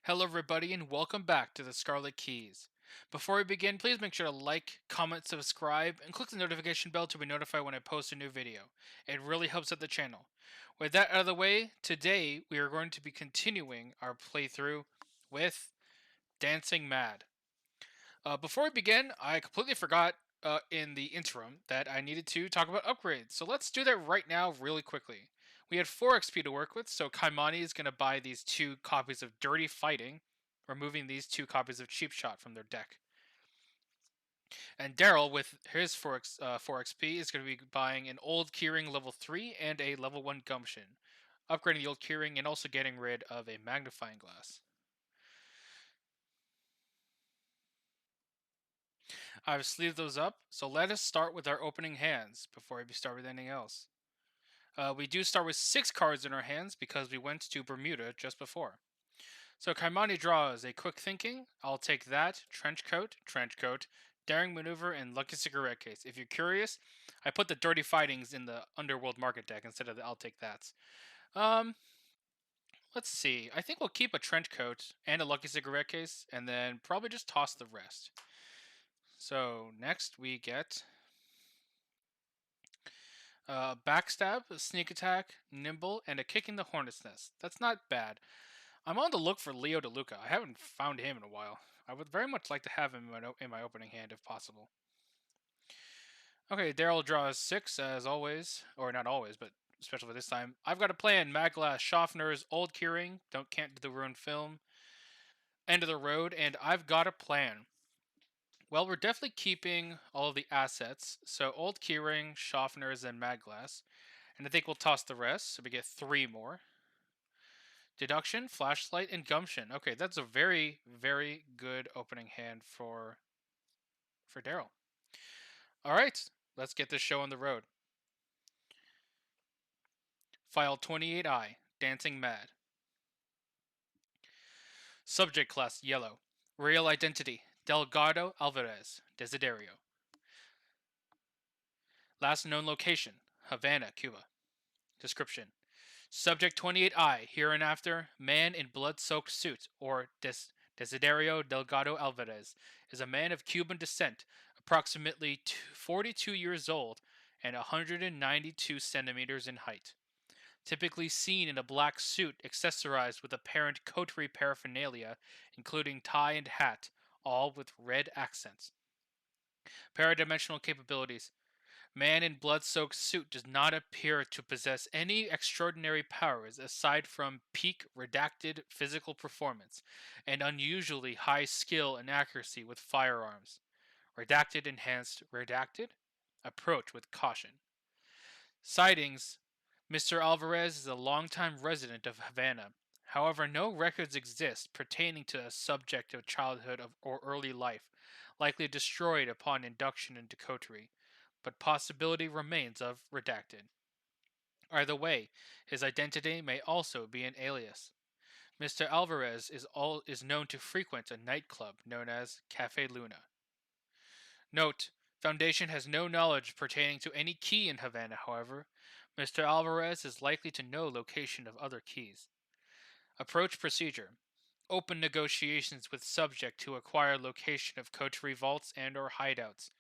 Hello, everybody, and welcome back to the Scarlet Keys. Before we begin, please make sure to like, comment, subscribe, and click the notification bell to be notified when I post a new video. It really helps out the channel. With that out of the way, today we are going to be continuing our playthrough with Dancing Mad. Before we begin, I completely forgot in the interim that I needed to talk about upgrades. So let's do that right now, really quickly. We had 4 XP to work with, so Kaimani is going to buy these 2 copies of Dirty Fighting, removing these 2 copies of Cheap Shot from their deck. And Daryl, with his 4 XP, is going to be buying an Old Keyring level 3 and a level 1 Gumption, upgrading the Old Keyring and also getting rid of a Magnifying Glass. I've sleeved those up, so let us start with our opening hands before we start with anything else. We do start with 6 cards in our hands because we went to Bermuda just before. So Kaimani draws a Quick Thinking, I'll take that, Trench Coat, Daring Maneuver, and Lucky Cigarette Case. If you're curious, I put the Dirty Fightings in the Underworld Market deck instead of the I'll take that. Um, let's see. I think we'll keep a Trench Coat and a Lucky Cigarette Case, and then probably just toss the rest. So next we get Backstab, Sneak Attack, Nimble, and a Kick in the Hornet's Nest. That's not bad. I'm on the look for Leo DeLuca. I haven't found him in a while. I would very much like to have him in my opening hand if possible. Okay, Daryl draws 6 as always, or not always, but especially for this time. I've got a plan. Maglass, Schaffner's, Old Keyring, can't do the ruined film, End of the Road, and I've got a plan. Well, we're definitely keeping all of the assets. So Old Keyring, Schaffner's, and Maglass. And I think we'll toss the rest, so we get 3 more. Deduction, Flashlight, and Gumption. Okay, that's a very, very good opening hand for Daryl. All right, let's get this show on the road. File 28I, Dancing Mad. Subject class, Yellow. Real identity, Delgado Alvarez, Desiderio. Last known location, Havana, Cuba. Description. Subject 28I, hereinafter, man in blood-soaked suit, or Desiderio Delgado Alvarez, is a man of Cuban descent, approximately 42 years old and 192 centimeters in height. Typically seen in a black suit accessorized with apparent coterie paraphernalia, including tie and hat, all with red accents. Paradimensional capabilities. Man in blood-soaked suit does not appear to possess any extraordinary powers aside from peak redacted physical performance and unusually high skill and accuracy with firearms. Redacted enhanced redacted? Approach with caution. Sightings. Mr. Alvarez is a longtime resident of Havana. However, no records exist pertaining to a subject of childhood or early life, likely destroyed upon induction into coterie, but possibility remains of redacted. Either way, his identity may also be an alias. Mr. Alvarez is known to frequent a nightclub known as Cafe Luna. Note: Foundation has no knowledge pertaining to any key in Havana, however. Mr. Alvarez is likely to know location of other keys. Approach procedure. Open negotiations with subject to acquire location of coterie vaults and or hideouts.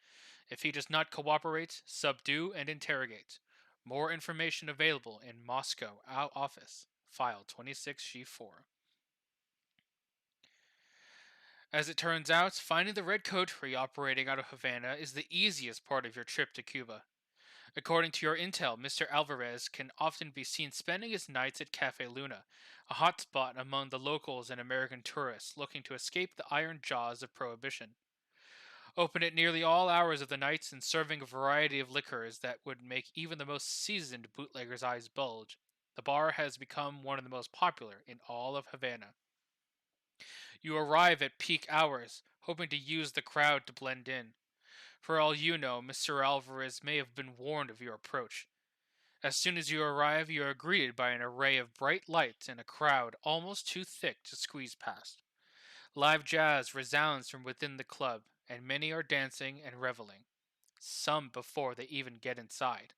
If he does not cooperate, subdue and interrogate. More information available in Moscow office. File 26G4. As it turns out, finding the red coterie operating out of Havana is the easiest part of your trip to Cuba. According to your intel, Mr. Alvarez can often be seen spending his nights at Cafe Luna, a hotspot among the locals and American tourists looking to escape the iron jaws of prohibition. Open at nearly all hours of the night and serving a variety of liquors that would make even the most seasoned bootlegger's eyes bulge, the bar has become one of the most popular in all of Havana. You arrive at peak hours, hoping to use the crowd to blend in. For all you know, Mr. Alvarez may have been warned of your approach. As soon as you arrive, you are greeted by an array of bright lights and a crowd almost too thick to squeeze past. Live jazz resounds from within the club, and many are dancing and reveling, some before they even get inside.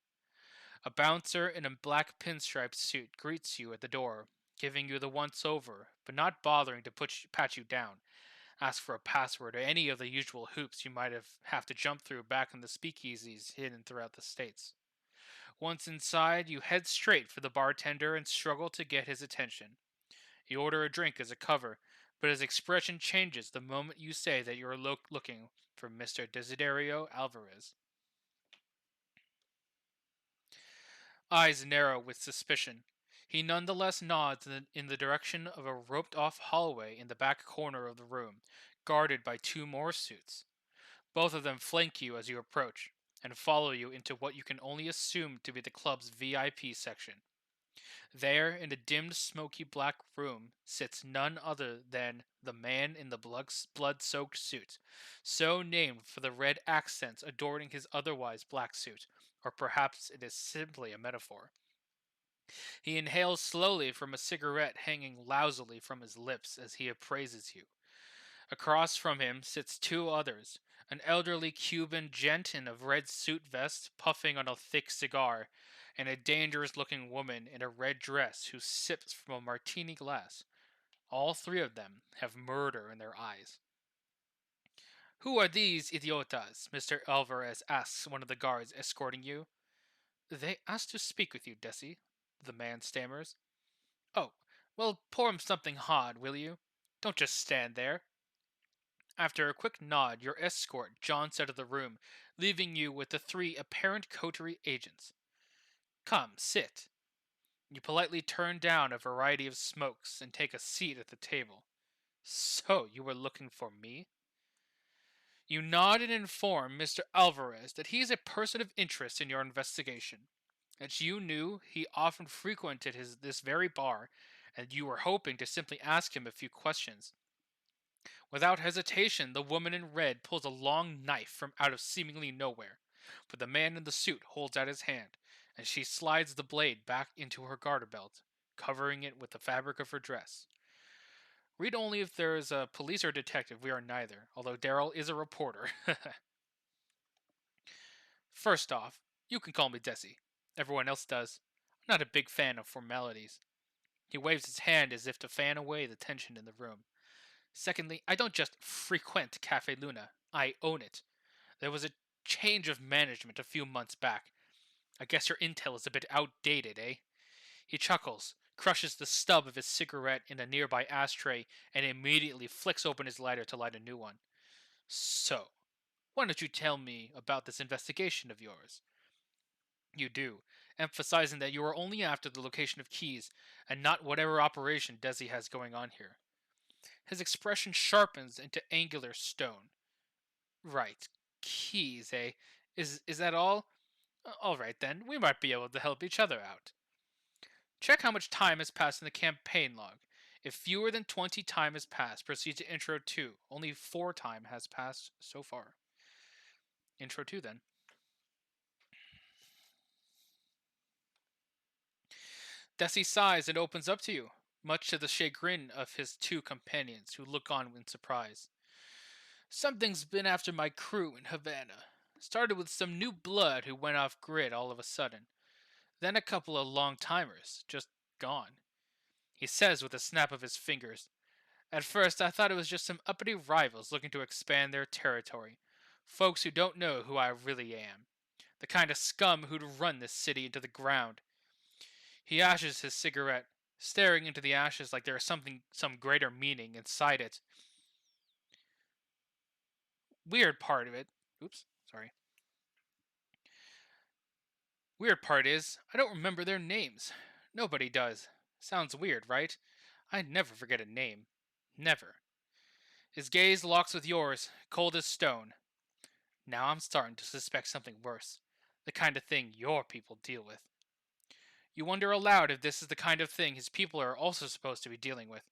A bouncer in a black pinstripe suit greets you at the door, giving you the once over, but not bothering to pat you down, ask for a password or any of the usual hoops you might have to jump through back in the speakeasies hidden throughout the states. Once inside, you head straight for the bartender and struggle to get his attention. You order a drink as a cover, but his expression changes the moment you say that you're looking for Mr. Desiderio Alvarez. Eyes narrow with suspicion. He nonetheless nods in the direction of a roped off hallway in the back corner of the room, guarded by two more suits. Both of them flank you as you approach, and follow you into what you can only assume to be the club's VIP section. There, in a dimmed, smoky black room, sits none other than the man in the blood-soaked suit, so named for the red accents adorning his otherwise black suit, or perhaps it is simply a metaphor. He inhales slowly from a cigarette hanging lousily from his lips as he appraises you. Across from him sits two others, an elderly Cuban gent in a red suit vest puffing on a thick cigar, and a dangerous-looking woman in a red dress who sips from a martini glass. All three of them have murder in their eyes. "Who are these idiotas?" Mr. Alvarez asks one of the guards escorting you. "They asked to speak with you, Desi," the man stammers. "Oh, well, pour 'em something hot, will you? Don't just stand there." After a quick nod, your escort jaunts out of the room, leaving you with the three apparent coterie agents. "Come, sit." You politely turn down a variety of smokes and take a seat at the table. "So, you were looking for me?" You nod and inform Mr. Alvarez that he is a person of interest in your investigation, that you knew he often frequented this very bar, and you were hoping to simply ask him a few questions. Without hesitation, the woman in red pulls a long knife from out of seemingly nowhere, but the man in the suit holds out his hand, and she slides the blade back into her garter belt, covering it with the fabric of her dress. Read only if there is a police or detective. We are neither, although Daryl is a reporter. "First off, you can call me Desi. Everyone else does. I'm not a big fan of formalities." He waves his hand as if to fan away the tension in the room. "Secondly, I don't just frequent Cafe Luna. I own it. There was a change of management a few months back. I guess your intel is a bit outdated, eh?" He chuckles, crushes the stub of his cigarette in a nearby ashtray, and immediately flicks open his lighter to light a new one. "So, why don't you tell me about this investigation of yours?" You do, emphasizing that you are only after the location of keys, and not whatever operation Desi has going on here. His expression sharpens into angular stone. "Right. Keys, eh? Is that all? All right then, we might be able to help each other out. Check how much time has passed in the campaign log. If fewer than 20 time has passed, proceed to intro 2. Only 4 time has passed so far. Intro 2 then." Desi sighs and opens up to you, much to the chagrin of his two companions, who look on in surprise. "Something's been after my crew in Havana. Started with some new blood who went off grid all of a sudden. Then a couple of long-timers, just gone," he says with a snap of his fingers. "At first I thought it was just some uppity rivals looking to expand their territory. Folks who don't know who I really am. The kind of scum who'd run this city into the ground." He ashes his cigarette, staring into the ashes like there is some greater meaning inside it. Weird part of it. Oops, sorry. Weird part is, I don't remember their names. Nobody does. Sounds weird, right? I never forget a name. Never. His gaze locks with yours, cold as stone. Now I'm starting to suspect something worse. The kind of thing your people deal with. You wonder aloud if this is the kind of thing his people are also supposed to be dealing with.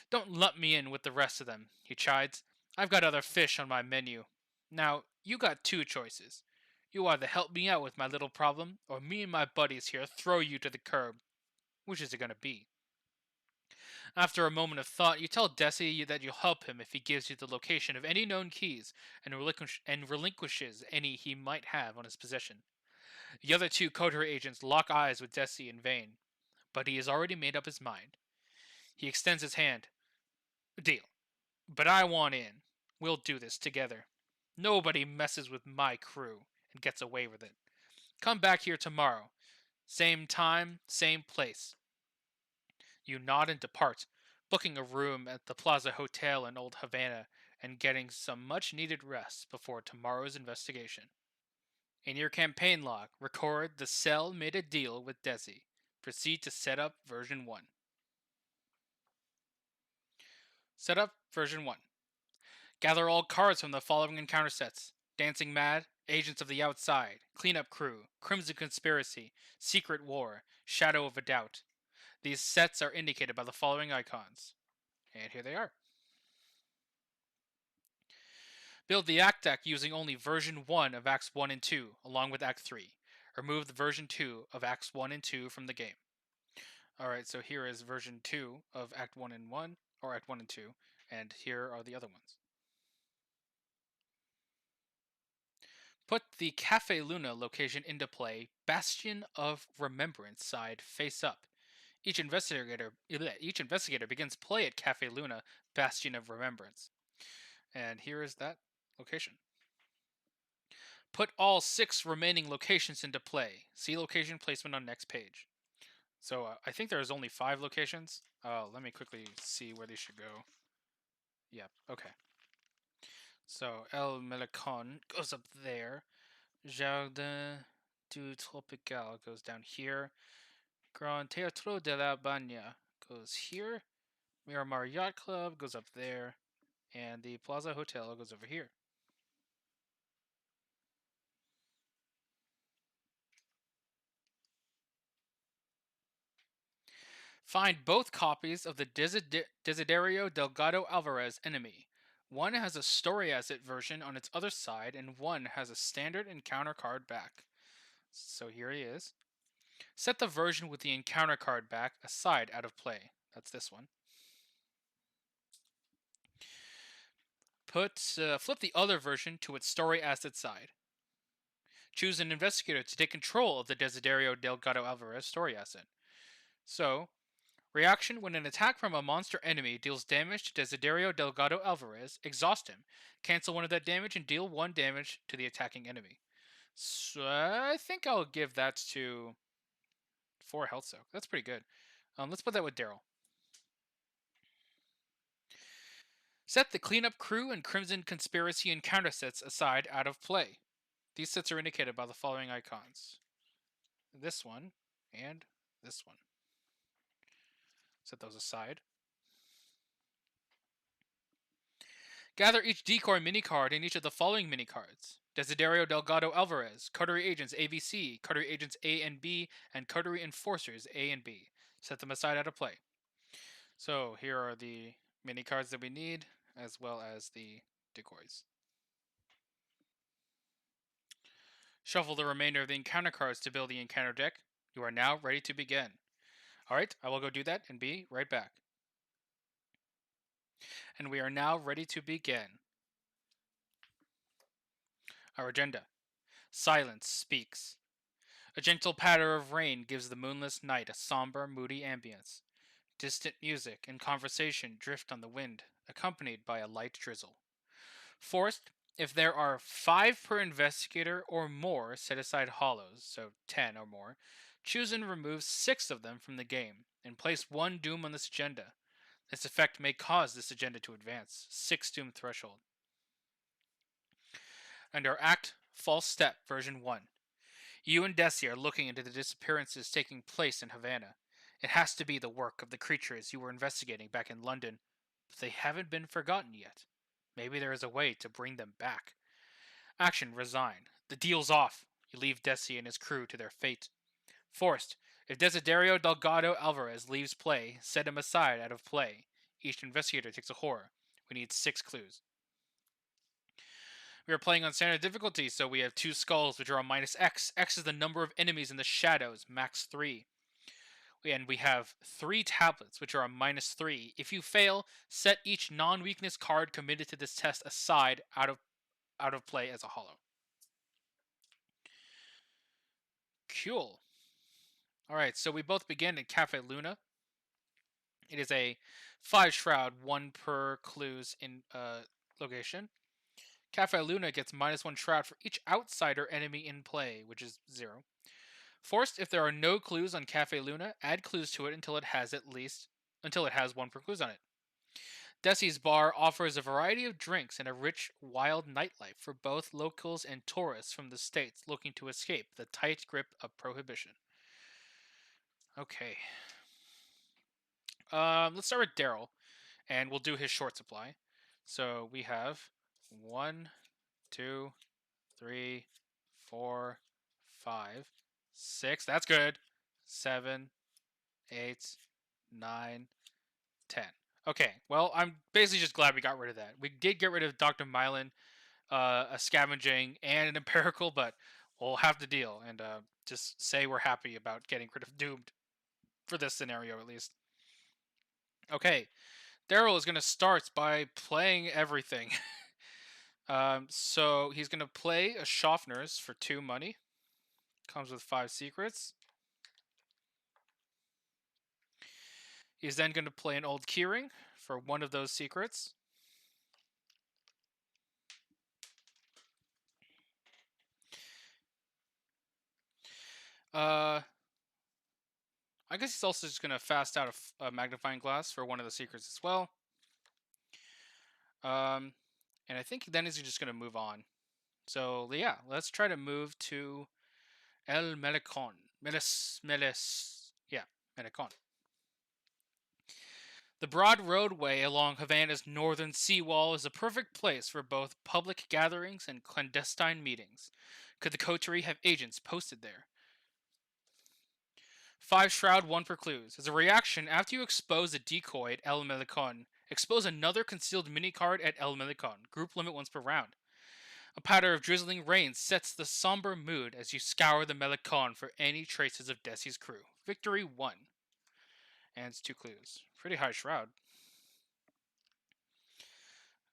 "Don't lump me in with the rest of them," he chides. "I've got other fish on my menu. Now, you got two choices. You either help me out with my little problem, or me and my buddies here throw you to the curb. Which is it gonna be?" After a moment of thought, you tell Desi that you'll help him if he gives you the location of any known keys and relinquishes any he might have on his possession. The other two coterie agents lock eyes with Desi in vain, but he has already made up his mind. He extends his hand. Deal. But I want in. We'll do this together. Nobody messes with my crew and gets away with it. Come back here tomorrow. Same time, same place. You nod and depart, booking a room at the Plaza Hotel in Old Havana and getting some much needed rest before tomorrow's investigation. In your campaign log, record the cell made a deal with Desi. Proceed to set up version 1. Setup version 1. Gather all cards from the following encounter sets: Dancing Mad, Agents of the Outside, Cleanup Crew, Crimson Conspiracy, Secret War, Shadow of a Doubt. These sets are indicated by the following icons. And here they are. Build the Act deck using only version 1 of Acts 1 and 2, along with Act 3. Remove the version 2 of Acts 1 and 2 from the game. Alright, so here is version 2 of Act 1 and 1, or Act 1 and 2, and here are the other ones. Put the Cafe Luna location into play, Bastion of Remembrance side face up. Each investigator begins play at Cafe Luna, Bastion of Remembrance. And here is that location. Put all 6 remaining locations into play. See location placement on next page. So I think there's only 5 locations. Let me quickly see where they should go. Yep, okay. So El Melicon goes up there. Jardin du Tropical goes down here. Grand Teatro de la Baña goes here. Miramar Yacht Club goes up there. And the Plaza Hotel goes over here. Find both copies of the Desiderio Delgado Alvarez Enemy. One has a story asset version on its other side, and one has a standard encounter card back. So here he is. Set the version with the encounter card back aside out of play. That's this one. Flip the other version to its story asset side. Choose an investigator to take control of the Desiderio Delgado Alvarez story asset. So, reaction: when an attack from a monster enemy deals damage to Desiderio Delgado Alvarez, exhaust him. Cancel one of that damage and deal 1 damage to the attacking enemy. So I think I'll give that to 4 health soak. That's pretty good. Let's put that with Daryl. Set the Cleanup Crew and Crimson Conspiracy encounter sets aside out of play. These sets are indicated by the following icons. This one and this one. Set those aside. Gather each decoy mini-card in each of the following mini-cards: Desiderio Delgado Alvarez, Coterie Agents AVC, Coterie Agents A and B, and Coterie Enforcers A and B. Set them aside out of play. So here are the mini-cards that we need, as well as the decoys. Shuffle the remainder of the encounter cards to build the encounter deck. You are now ready to begin. Alright, I will go do that and be right back. And we are now ready to begin. Our agenda. Silence speaks. A gentle patter of rain gives the moonless night a somber, moody ambience. Distant music and conversation drift on the wind, accompanied by a light drizzle. Forced, if there are 5 per investigator or more, set aside hollows, so 10 or more. Choose and remove 6 of them from the game, and place 1 doom on this agenda. This effect may cause this agenda to advance. 6 doom threshold. Under Act False Step version 1. You and Desi are looking into the disappearances taking place in Havana. It has to be the work of the creatures you were investigating back in London, but they haven't been forgotten yet. Maybe there is a way to bring them back. Action: resign. The deal's off. You leave Desi and his crew to their fate. Forced, if Desiderio Delgado Alvarez leaves play, set him aside out of play. Each investigator takes a horror. We need 6 clues. We are playing on standard difficulty, so we have 2 skulls, which are on -X. X is the number of enemies in the shadows, max 3. And we have 3 tablets, which are on -3. If you fail, set each non-weakness card committed to this test aside out of play as a hollow. Cool. Alright, so we both begin at Cafe Luna. It is a 5 shroud, 1 per clues in location. Cafe Luna gets -1 shroud for each outsider enemy in play, which is 0. Forced, if there are no clues on Cafe Luna, add clues to it until it has 1 per clues on it. Desi's bar offers a variety of drinks and a rich, wild nightlife for both locals and tourists from the states looking to escape the tight grip of prohibition. Okay. Let's start with Daryl, and we'll do his short supply. So we have 1, 2, 3, 4, 5, 6. That's good. 7, 8, 9, 10. Okay, well, I'm basically just glad we got rid of that. We did get rid of Dr. Mylan, a scavenging, and an empirical, but we'll have to deal and just say we're happy about getting rid of Doomed for this scenario, at least. Okay, Daryl is going to start by playing everything. So he's going to play a Schaffner's for 2 money. Comes with 5 secrets. He's then going to play an Old Keyring for 1 of those secrets. I guess he's also just going to fast out a magnifying glass for 1 of the secrets as well. And I think then he's just going to move on. So yeah, let's try to move to El Melicon. Yeah, Melicon. The broad roadway along Havana's northern seawall is a perfect place for both public gatherings and clandestine meetings. Could the coterie have agents posted there? 5 shroud, 1 per clues. As a reaction, after you expose a decoy at El Melicon, expose another concealed mini-card at El Melicon. Group limit once per round. A patter of drizzling rain sets the somber mood as you scour the Melicon for any traces of Desi's crew. Victory 1. And it's 2 clues. Pretty high shroud.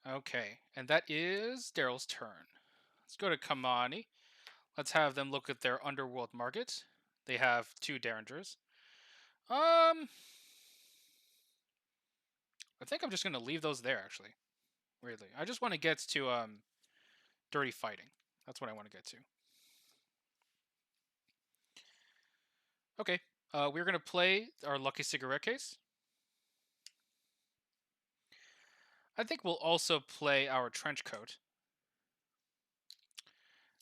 Okay, and that is Daryl's turn. Let's go to Kamani. Let's have them look at their underworld market. They have 2 Derringers. I think I'm just going to leave those there, actually. Weirdly. I just want to get to dirty fighting. That's what I want to get to. Okay, we're going to play our lucky cigarette case. I think we'll also play our trench coat.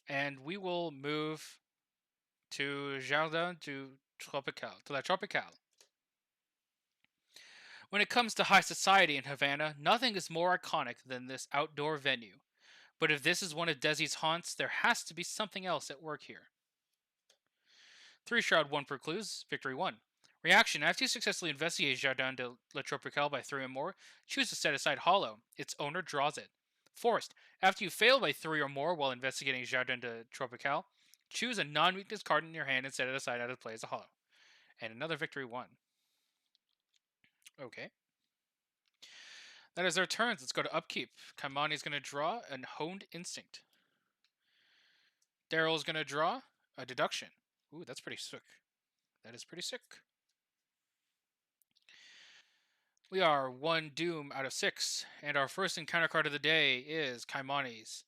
And we will move to Jardin du Tropical, to La Tropicale. When it comes to high society in Havana, nothing is more iconic than this outdoor venue. But if this is one of Desi's haunts, there has to be something else at work here. 3 shroud, 1 per clues, victory 1. Reaction: after you successfully investigate Jardin de la Tropicale by 3 or more, choose to set aside hollow. Its owner draws it. Forced: after you fail by 3 or more while investigating Jardin de Tropicale, choose a non-weakness card in your hand and set it aside out of play as a hollow. And another victory 1. Okay. That is their turns. Let's go to upkeep. Kamani's going to draw an Honed Instinct. Daryl's going to draw a Deduction. Ooh, that's pretty sick. That is pretty sick. We are 1 Doom out of 6, and our first encounter card of the day is Kaimani's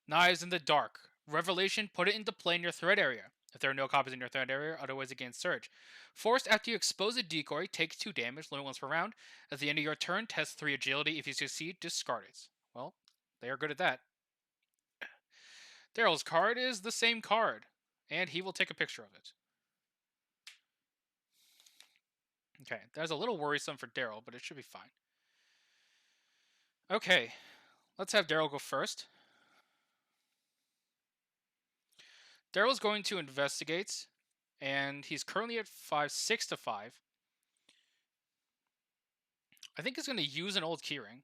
Knives in the Dark. Revelation: put it into play in your threat area. If there are no copies in your threat area, otherwise it gains Surge. Forced: after you expose a decoy, take 2 damage, limit once per round. At the end of your turn, test 3 agility. If you succeed, discard it. Well, they are good at that. Daryl's card is the same card, and he will take a picture of it. Okay, that's a little worrisome for Daryl, but it should be fine. Okay, let's have Daryl go first. Daryl's going to investigate, and he's currently at 6 to 5. I think he's going to use an Old Keyring.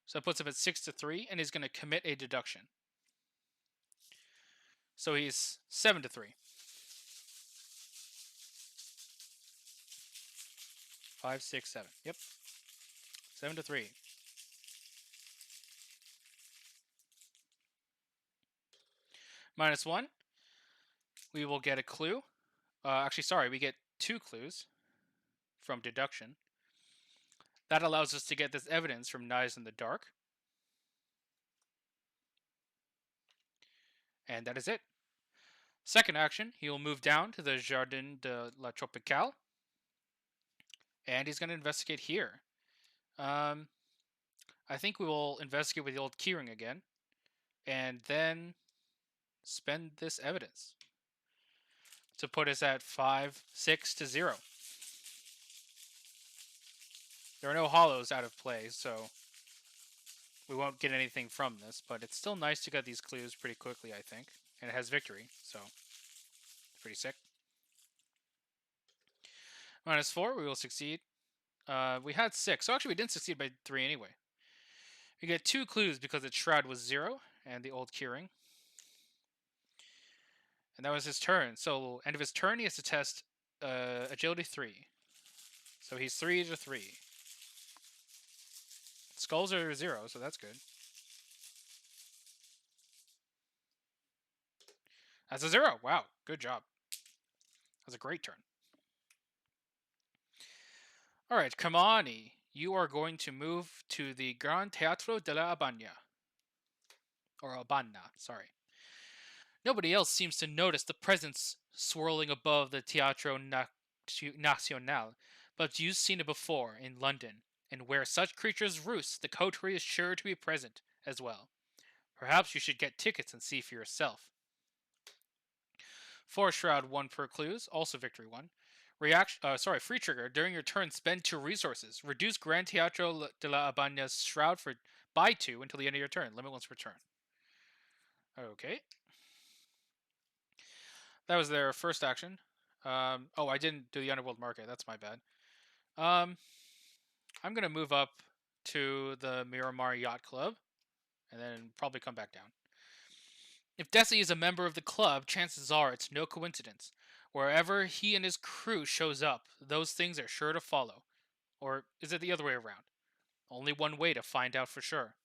So that puts him at 6 to 3, and he's going to commit a deduction. So he's 7 to 3. 5, 6, 7. Yep. 7 to 3. -1. We will get a clue. Actually, sorry, we get 2 clues from deduction. That allows us to get this evidence from Knives in the Dark. And that is it. Second action, he will move down to the Jardin de la Tropicale. And he's going to investigate here. I think we will investigate with the old keyring again. And then spend this evidence to put us at 5-6-0. There are no hollows out of play, so we won't get anything from this, but it's still nice to get these clues pretty quickly, I think. And it has victory, so it's pretty sick. -4, we will succeed. We had 6, so actually we didn't succeed by 3 anyway. We get 2 clues because its shroud was 0, and the old keyring. And that was his turn. So, end of his turn, he has to test agility 3. So he's 3-3. Skulls are 0, so that's good. That's a 0. Wow, good job. That's a great turn. Alright, Kamani, you are going to move to the Gran Teatro de la Habana. Or Habana, sorry. Nobody else seems to notice the presence swirling above the Teatro Nacional, but you've seen it before in London, and where such creatures roost, the coterie is sure to be present as well. Perhaps you should get tickets and see for yourself. 4 Shroud, 1 per clues, also victory 1. Free trigger. During your turn, spend 2 resources. Reduce Gran Teatro de la Habana's Shroud by 2 until the end of your turn. Limit once per turn. Okay. That was their first action. I didn't do the Underworld Market. That's my bad. I'm going to move up to the Miramar Yacht Club and then probably come back down. If Desi is a member of the club, chances are it's no coincidence. Wherever he and his crew shows up, those things are sure to follow. Or is it the other way around? Only one way to find out for sure.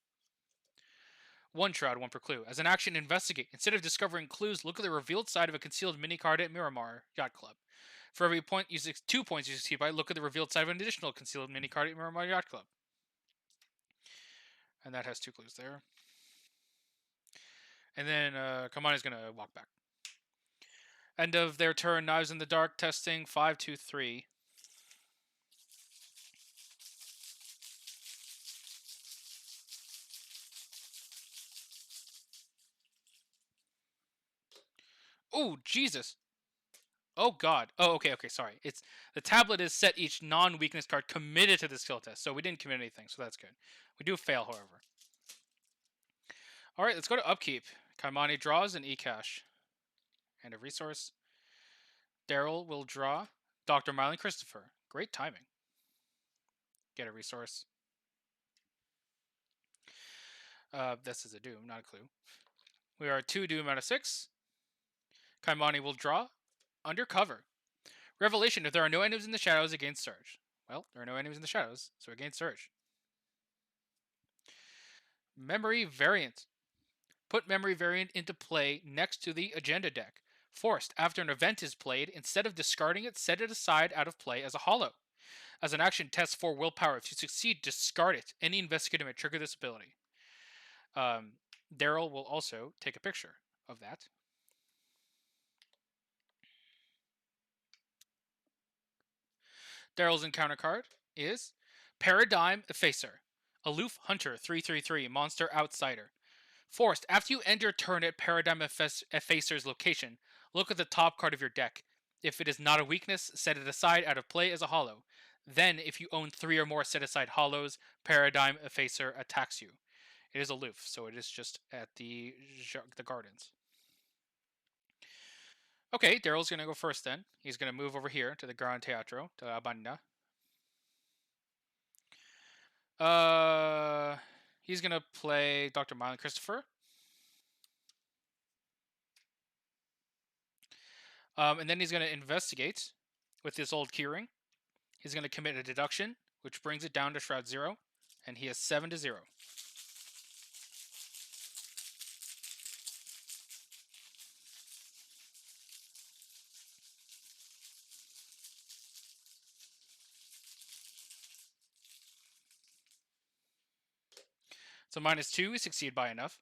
1 Shroud, 1 per clue. As an action, investigate. Instead of discovering clues, look at the revealed side of a concealed mini-card at Miramar Yacht Club. For every point, 2 points you succeed by, look at the revealed side of an additional concealed mini-card at Miramar Yacht Club. And that has 2 clues there. And then Kamani's going to walk back. End of their turn, Knives in the Dark, testing 5-2-3. Oh, Jesus. Oh, God. Oh, okay, sorry. It's the tablet is set each non-weakness card committed to the skill test, so we didn't commit anything, so that's good. We do fail, however. All right, let's go to Upkeep. Kamani draws an E-Cash and a resource. Daryl will draw Dr. Marlon Christopher. Great timing. Get a resource. This is a Doom, not a clue. We are 2 Doom out of 6. Kaimani will draw Undercover. Revelation, if there are no enemies in the shadows, against Surge. Well, there are no enemies in the shadows, so against Surge. Memory Variant. Put Memory Variant into play next to the Agenda deck. Forced, after an event is played, instead of discarding it, set it aside out of play as a hollow. As an action, test for willpower. If you succeed, discard it. Any investigator may trigger this ability. Daryl will also take a picture of that. Daryl's encounter card is Paradigm Effacer. Aloof Hunter 3/3/3, Monster Outsider. Forced, after you end your turn at Paradigm Effacer's location, look at the top card of your deck. If it is not a weakness, set it aside out of play as a hollow. Then, if you own 3 or more set-aside hollows, Paradigm Effacer attacks you. It is aloof, so it is just at the gardens. Okay, Daryl's going to go first then. He's going to move over here to the Gran Teatro, to La Banda. He's going to play Dr. Marlon Christopher. And then he's going to investigate with this old keyring. He's going to commit a deduction, which brings it down to Shroud 0. And he is 7-0. So -2, we succeed by enough.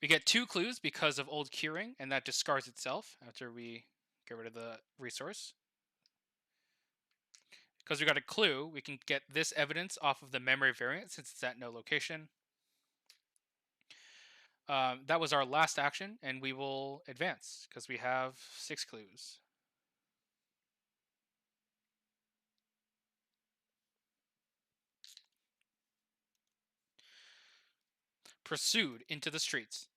We get 2 clues because of old curing, and that discards itself after we get rid of the resource. Because we got a clue, we can get this evidence off of the memory variant since it's at no location. That was our last action, and we will advance because we have 6 clues. Pursued into the streets.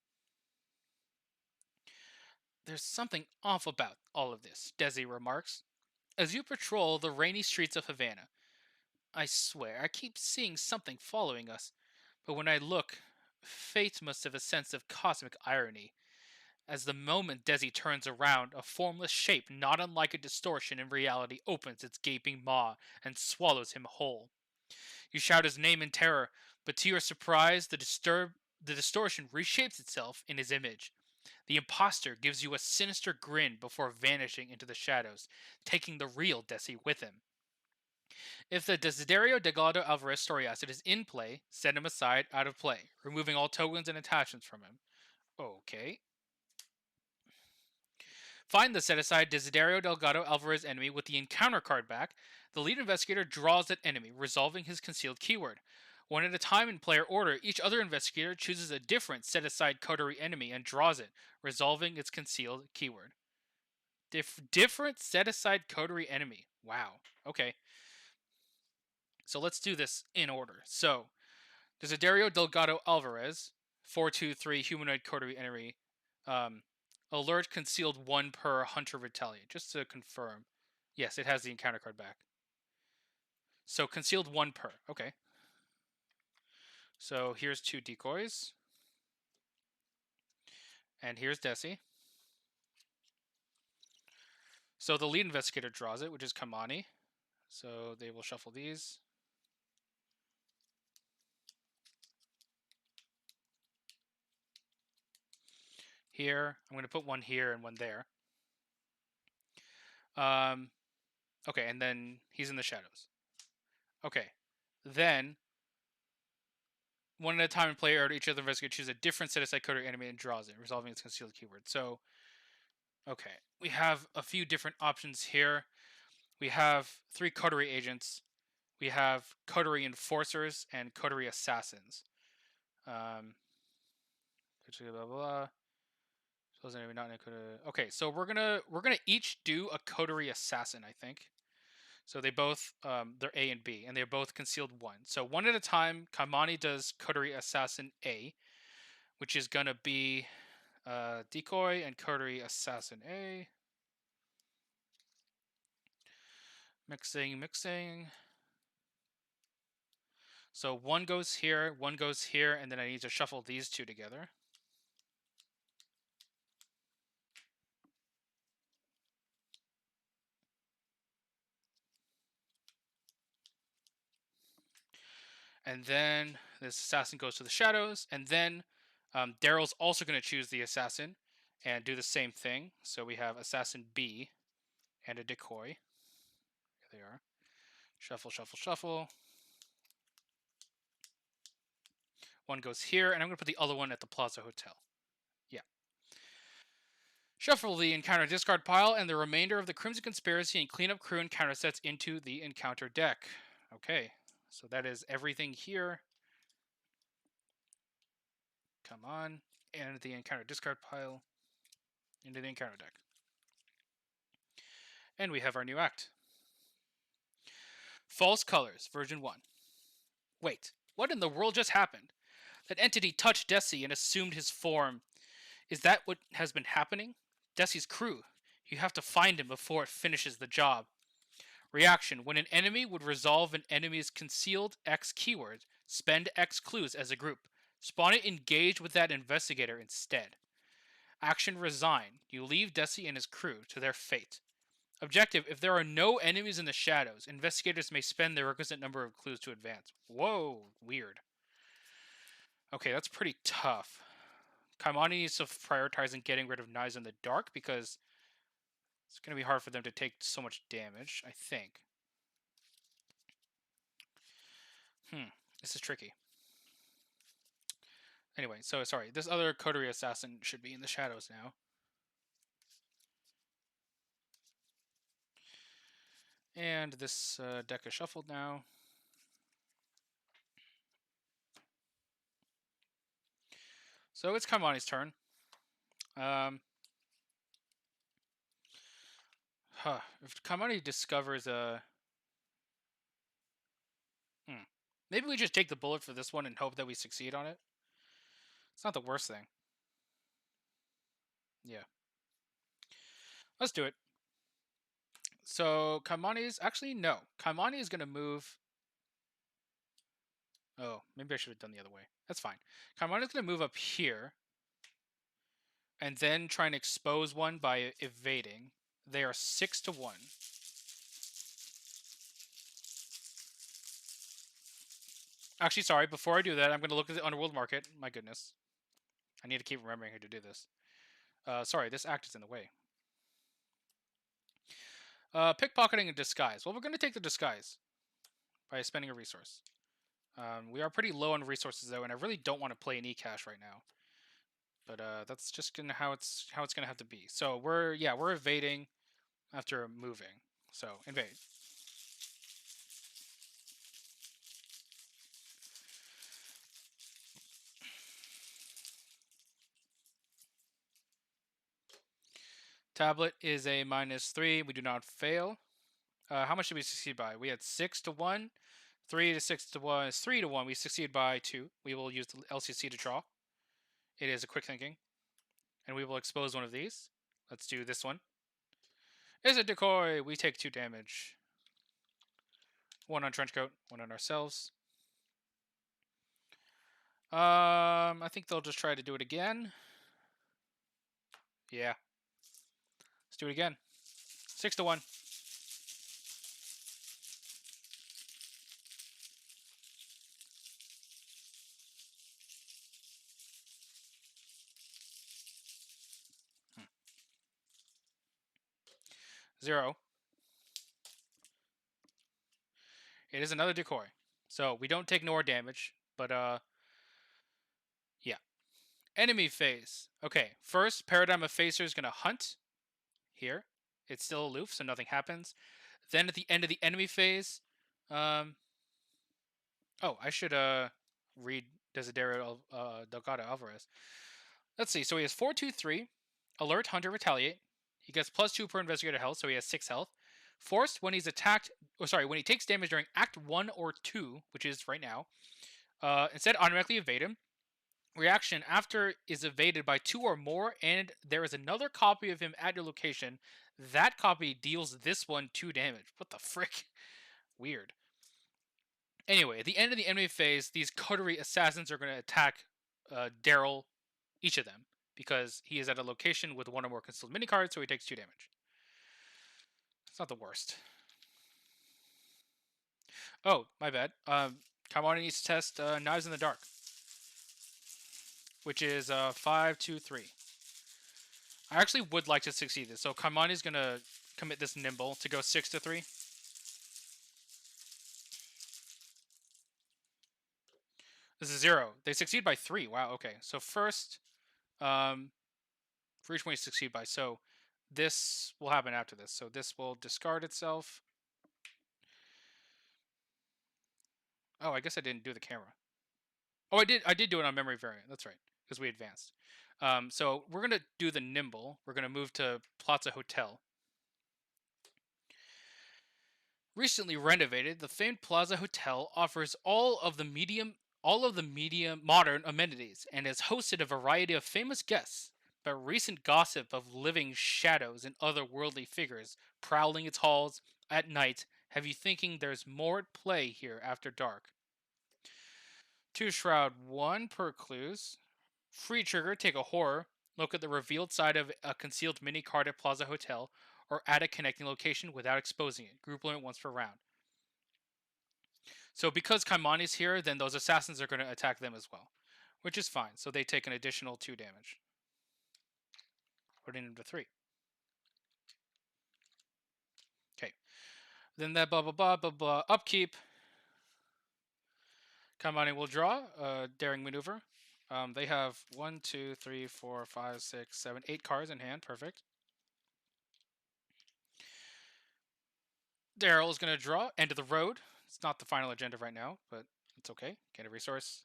There's something off about all of this, Desi remarks, as you patrol the rainy streets of Havana. I swear, I keep seeing something following us, but when I look, fate must have a sense of cosmic irony. As the moment Desi turns around, a formless shape not unlike a distortion in reality opens its gaping maw and swallows him whole. You shout his name in terror, but to your surprise, the distortion reshapes itself in his image. The imposter gives you a sinister grin before vanishing into the shadows, taking the real Desi with him. If the Desiderio Delgado Alvarez story asset is in play, set him aside out of play, removing all tokens and attachments from him. Okay. Find the set aside Desiderio Delgado Alvarez enemy with the encounter card back. The lead investigator draws that enemy, resolving his concealed keyword. One at a time in player order, each other investigator chooses a different set aside coterie enemy and draws it, resolving its concealed keyword. Different set aside coterie enemy. Wow. Okay. So let's do this in order. So, Desiderio Delgado Alvarez, 423 humanoid coterie enemy. Alert concealed 1 per Hunter Retaliate. Just to confirm. Yes, it has the encounter card back. So concealed 1 per. Okay. So here's 2 decoys. And here's Desi. So the lead investigator draws it, which is Kamani. So they will shuffle these. Here. I'm going to put 1 here and 1 there. Okay, and then he's in the shadows. Okay. Then, one at a time in play order, each other investigator chooses a different set aside coterie enemy and draws it, resolving its concealed keyword. So, okay. We have a few different options here. We have 3 coterie agents. We have coterie enforcers and coterie assassins. Blah, blah, blah. Okay, so we're gonna each do a coterie assassin, I think. So they both they're A and B, and they're both concealed 1. So one at a time, Kamani does coterie assassin A, which is gonna be decoy and coterie assassin A. Mixing. So 1 goes here, 1 goes here, and then I need to shuffle these 2 together. And then this assassin goes to the shadows, and then Daryl's also going to choose the assassin and do the same thing. So we have assassin B and a decoy. Here they are. Shuffle, shuffle, shuffle. 1 goes here, and I'm going to put the other one at the Plaza Hotel. Yeah. Shuffle the encounter discard pile and the remainder of the Crimson Conspiracy and cleanup crew encounter sets into the encounter deck. Okay, so that is everything here. Come on. And the encounter discard pile into the encounter deck. And we have our new act. False Colors, version 1. Wait, what in the world just happened? That entity touched Desi and assumed his form. Is that what has been happening? Desi's crew. You have to find him before it finishes the job. Reaction. When an enemy would resolve an enemy's concealed X keyword, spend X clues as a group. Spawn it engaged with that investigator instead. Action. Resign. You leave Desi and his crew to their fate. Objective. If there are no enemies in the shadows, investigators may spend the requisite number of clues to advance. Whoa, weird. Okay, that's pretty tough. Kaimani needs to prioritize in getting rid of knives in the dark because it's going to be hard for them to take so much damage, I think. This is tricky. Anyway, so sorry. This other coterie assassin should be in the shadows now. And this deck is shuffled now. So it's Kaimani's turn. If Kaimani discovers a... Maybe we just take the bullet for this one and hope that we succeed on it. It's not the worst thing. Yeah. Let's do it. So Kaimani's... Actually, no. Kaimani is going to move... Oh, maybe I should have done the other way. That's fine. Kaimani's going to move up here. And then try and expose one by evading. They are 6-1. Actually, sorry. Before I do that, I'm going to look at the underworld market. My goodness. I need to keep remembering how to do this. Sorry, this act is in the way. Pickpocketing and disguise. Well, we're going to take the disguise by spending a resource. We are pretty low on resources, though, and I really don't want to play an e-cash right now. But that's just gonna how it's gonna have to be. So we're evading after moving. So invade. Tablet is a -3. We do not fail. How much did we succeed by? We had 6-1. 3 to 6-1 is 3-1. We succeed by 2. We will use the LCC to draw. It is a quick thinking. And we will expose one of these. Let's do this one. Is a decoy. We take 2 damage. 1 on Trenchcoat, 1 on ourselves. I think they'll just try to do it again. Yeah. Let's do it again. 6-1. Zero. It is another decoy. So we don't take more damage, but yeah. Enemy phase. Okay, first Paradigm of Facer is gonna hunt here. It's still aloof, so nothing happens. Then at the end of the enemy phase, oh, I should read Desiderio Delgado Alvarez. Let's see. So he has 4-2-3. Alert, Hunter, Retaliate. He gets +2 per Investigator health, so he has 6 health. Forced when he's attacked. When he takes damage during Act 1 or 2, which is right now. Instead, automatically evade him. Reaction after is evaded by 2 or more, and there is another copy of him at your location. That copy deals this one 2 damage. What the frick? Weird. Anyway, at the end of the enemy phase, these coterie assassins are going to attack Daryl, each of them, because he is at a location with 1 or more concealed mini cards, so he takes 2 damage. It's not the worst. Oh, my bad. Kaimani needs to test Knives in the Dark, which is 5-2-3. I actually would like to succeed this, so Kaimani is going to commit this Nimble to go 6-3. This is 0. They succeed by 3. Wow, okay. So first, for each one you succeed by. So this will happen after this. So this will discard itself. Oh, I guess I didn't do the camera. Oh, I did do it on memory variant. That's right, because we advanced. So we're going to do the Nimble. We're going to move to Plaza Hotel. Recently renovated, the famed Plaza Hotel offers all of the medium modern amenities and has hosted a variety of famous guests. But recent gossip of living shadows and otherworldly figures prowling its halls at night have you thinking there's more at play here after dark. 2 shroud, 1 per clues. Free trigger, take a horror. Look at the revealed side of a concealed mini card at Plaza Hotel or at a connecting location without exposing it. Group limit once per round. So because Kaimani's here, then those assassins are going to attack them as well, which is fine. So they take an additional 2 damage. Putting them to 3. Okay. Then that blah, blah, blah, blah, blah. Upkeep. Kaimani will draw a daring maneuver. They have 1, 2, 3, 4, 5, 6, 7, 8 cards in hand. Perfect. Daryl is going to draw. End of the road. It's not the final agenda right now, but it's okay. Get a resource.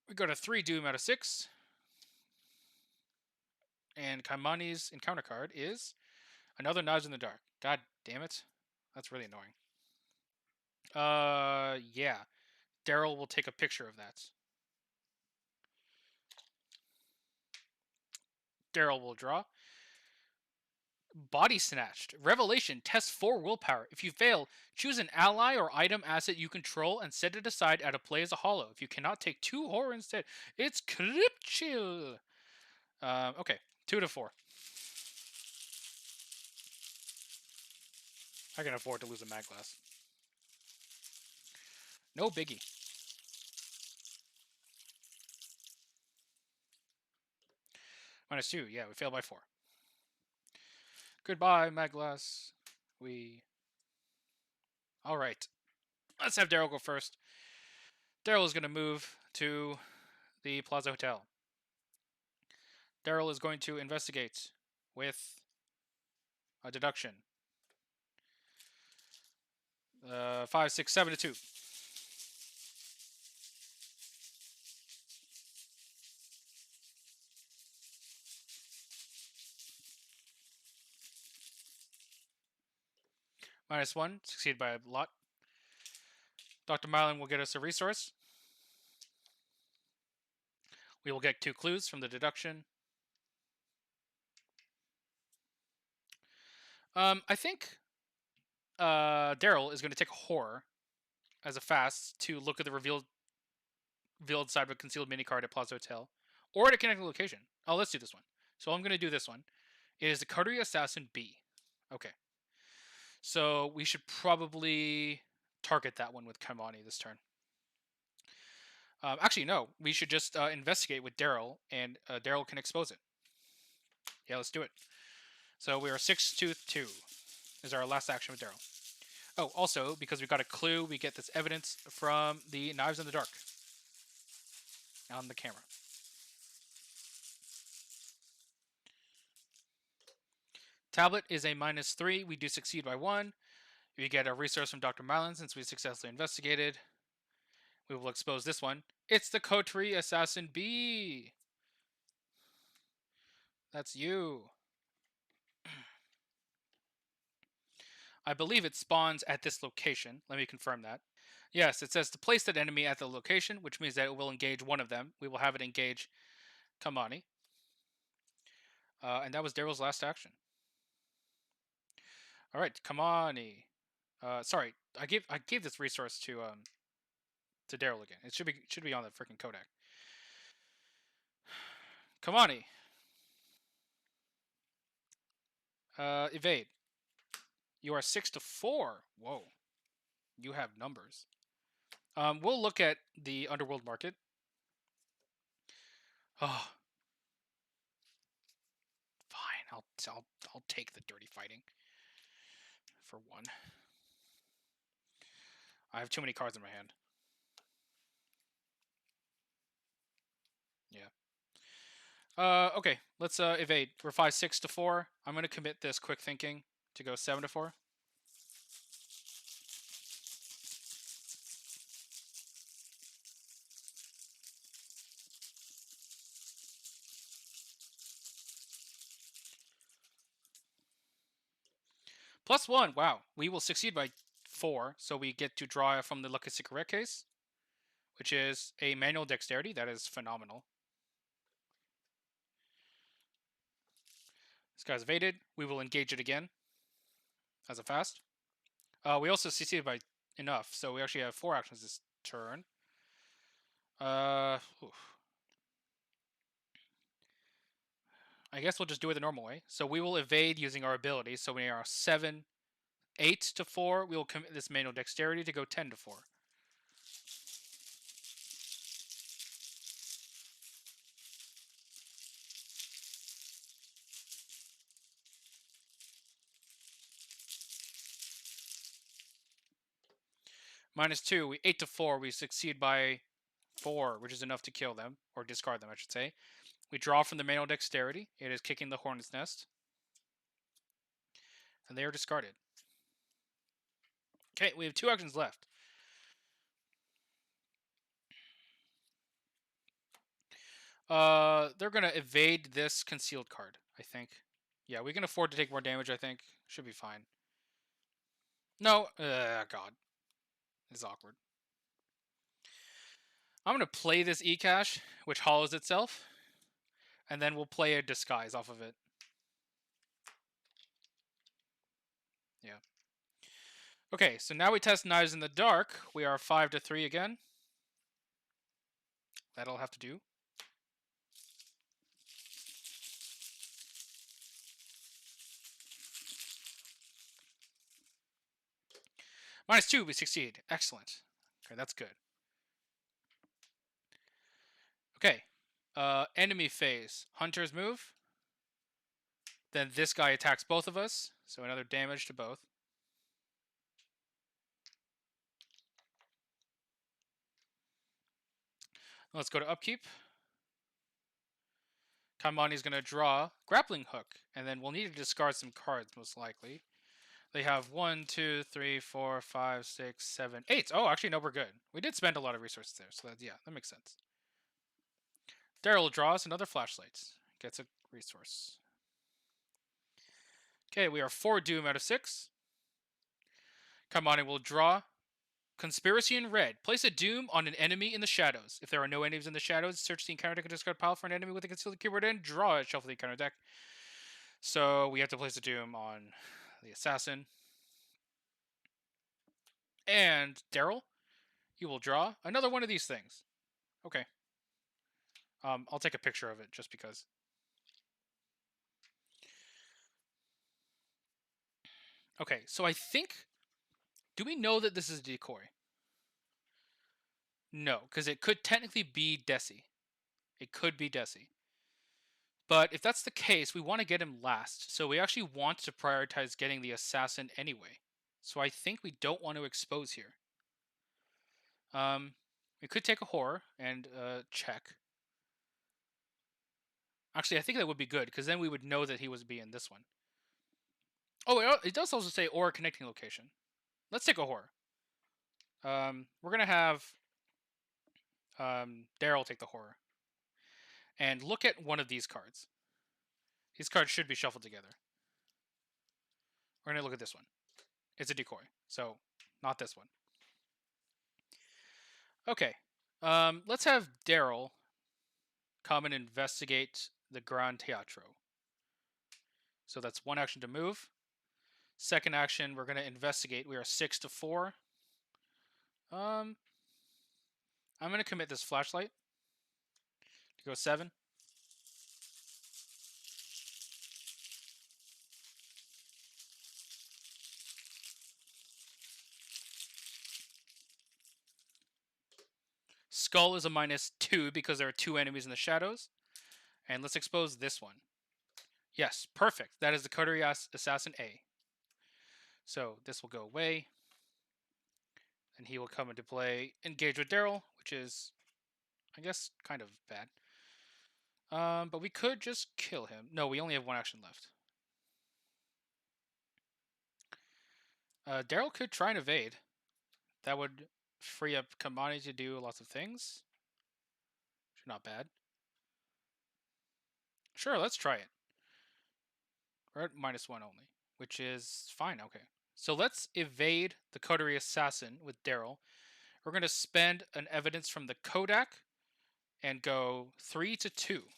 We go to 3 Doom out of 6. And Kaimani's encounter card is another Knives in the Dark. God damn it. That's really annoying. Yeah. Daryl will take a picture of that. Daryl will draw. Body Snatched. Revelation. Test 4 willpower. If you fail, choose an ally or item asset you control and set it aside out of play as a hollow. If you cannot take 2 horror instead, it's Crypt Chill. Okay. 2 to 4. I can afford to lose a mag glass. No biggie. -2. Yeah, we failed by 4. Goodbye, mag glass. All right. Let's have Daryl go first. Daryl is going to move to the Plaza Hotel. Daryl is going to investigate with a deduction. 5, 6, 7 to 2. -1, succeed by a lot. Dr. Mylan will get us a resource. We will get 2 clues from the deduction. I think Daryl is going to take a horror as a fast to look at the revealed side of a concealed mini card at Plaza Hotel, or at a connected location. Oh, let's do this one. So I'm going to do this one. It is the Coterie Assassin B. Okay. So we should probably target that one with Kaimani this turn. Actually, no. We should just investigate with Daryl, and Daryl can expose it. Yeah, let's do it. So we are 6 to 2. Is our last action with Daryl. Oh, also, because we got a clue, we get this evidence from the Knives in the Dark on the camera. Tablet is a -3. We do succeed by 1. We get a resource from Dr. Mylan since we successfully investigated. We will expose this one. It's the Coterie Assassin B. That's you. I believe it spawns at this location. Let me confirm that. Yes, it says to place that enemy at the location, which means that it will engage one of them. We will have it engage Kamani. And that was Daryl's last action. All right, Kamani. Sorry, I gave this resource to Daryl again. It should be on the freaking Kodak. Kamani. Evade. You are 6 to 4. Whoa. You have numbers. We'll look at the underworld market. Oh. Fine. I'll take the dirty fighting. For 1. I have too many cards in my hand. Yeah. Okay. Let's evade. We're 5, 6 to 4. I'm gonna commit this quick thinking to go 7 to 4. +1. Wow. We will succeed by 4, so we get to draw from the Lucky Cigarette case, which is a manual dexterity. That is phenomenal. This guy's evaded. We will engage it again as a fast. We also succeeded by enough, so we actually have 4 actions this turn. I guess we'll just do it the normal way. So we will evade using our abilities. So we are 7, 8 to 4. We will commit this manual dexterity to go 10 to 4. -2. We 8 to 4. We succeed by 4, which is enough to kill them, or discard them, I should say. We draw from the manual dexterity. It is kicking the hornet's nest. And they are discarded. Okay, we have 2 actions left. They're going to evade this concealed card, I think. Yeah, we can afford to take more damage, I think. Should be fine. No, God. This is awkward. I'm going to play this E-Cash, which hollows itself. And then we'll play a disguise off of it. Yeah. Okay, so now we test knives in the dark. We are 5-3 again. That'll have to do. -2, we succeed. Excellent. Okay, that's good. Okay. Enemy phase. Hunter's move. Then this guy attacks both of us. So another damage to both. Let's go to upkeep. Kamani's going to draw Grappling Hook. And then we'll need to discard some cards, most likely. They have 1, 2, 3, 4, 5, 6, 7, 8. Oh, actually, no, we're good. We did spend a lot of resources there. So, yeah, that makes sense. Daryl draws another flashlight. Gets a resource. Okay, we are 4 doom out of 6. Kamani will draw Conspiracy in red. Place a doom on an enemy in the shadows. If there are no enemies in the shadows, search the encounter deck and discard pile for an enemy with a concealed keyword and draw it, shuffle the encounter deck. So we have to place a doom on the assassin. And Daryl, you will draw another one of these things. Okay. I'll take a picture of it just because. Okay, so I think. Do we know that this is a decoy? No, because it could technically be Desi. It could be Desi. But if that's the case, we want to get him last. So we actually want to prioritize getting the assassin anyway. So I think we don't want to expose here. We could take a horror and check. Actually, I think that would be good, because then we would know that he was in this one. Oh, it does also say or connecting location. Let's take a horror. We're going to have Daryl take the horror. And look at one of these cards. These cards should be shuffled together. We're going to look at this one. It's a decoy, so not this one. Okay. Let's have Daryl come and investigate the Gran Teatro. So that's one action to move. Second action, we're going to investigate. We are 6-4. I'm going to commit this flashlight to go 7. Skull is a -2 because there are 2 enemies in the shadows. And let's expose this one. Yes, perfect. That is the Coterie Assassin A. So this will go away. And he will come into play, engage with Daryl, which is, I guess, kind of bad. But we could just kill him. No, we only have one action left. Daryl could try and evade. That would free up Kamani to do lots of things. Not bad. Sure, let's try it. We're at -1 only, which is fine. Okay. So let's evade the Coterie Assassin with Daryl. We're going to spend an evidence from the Kodak and go 3-2.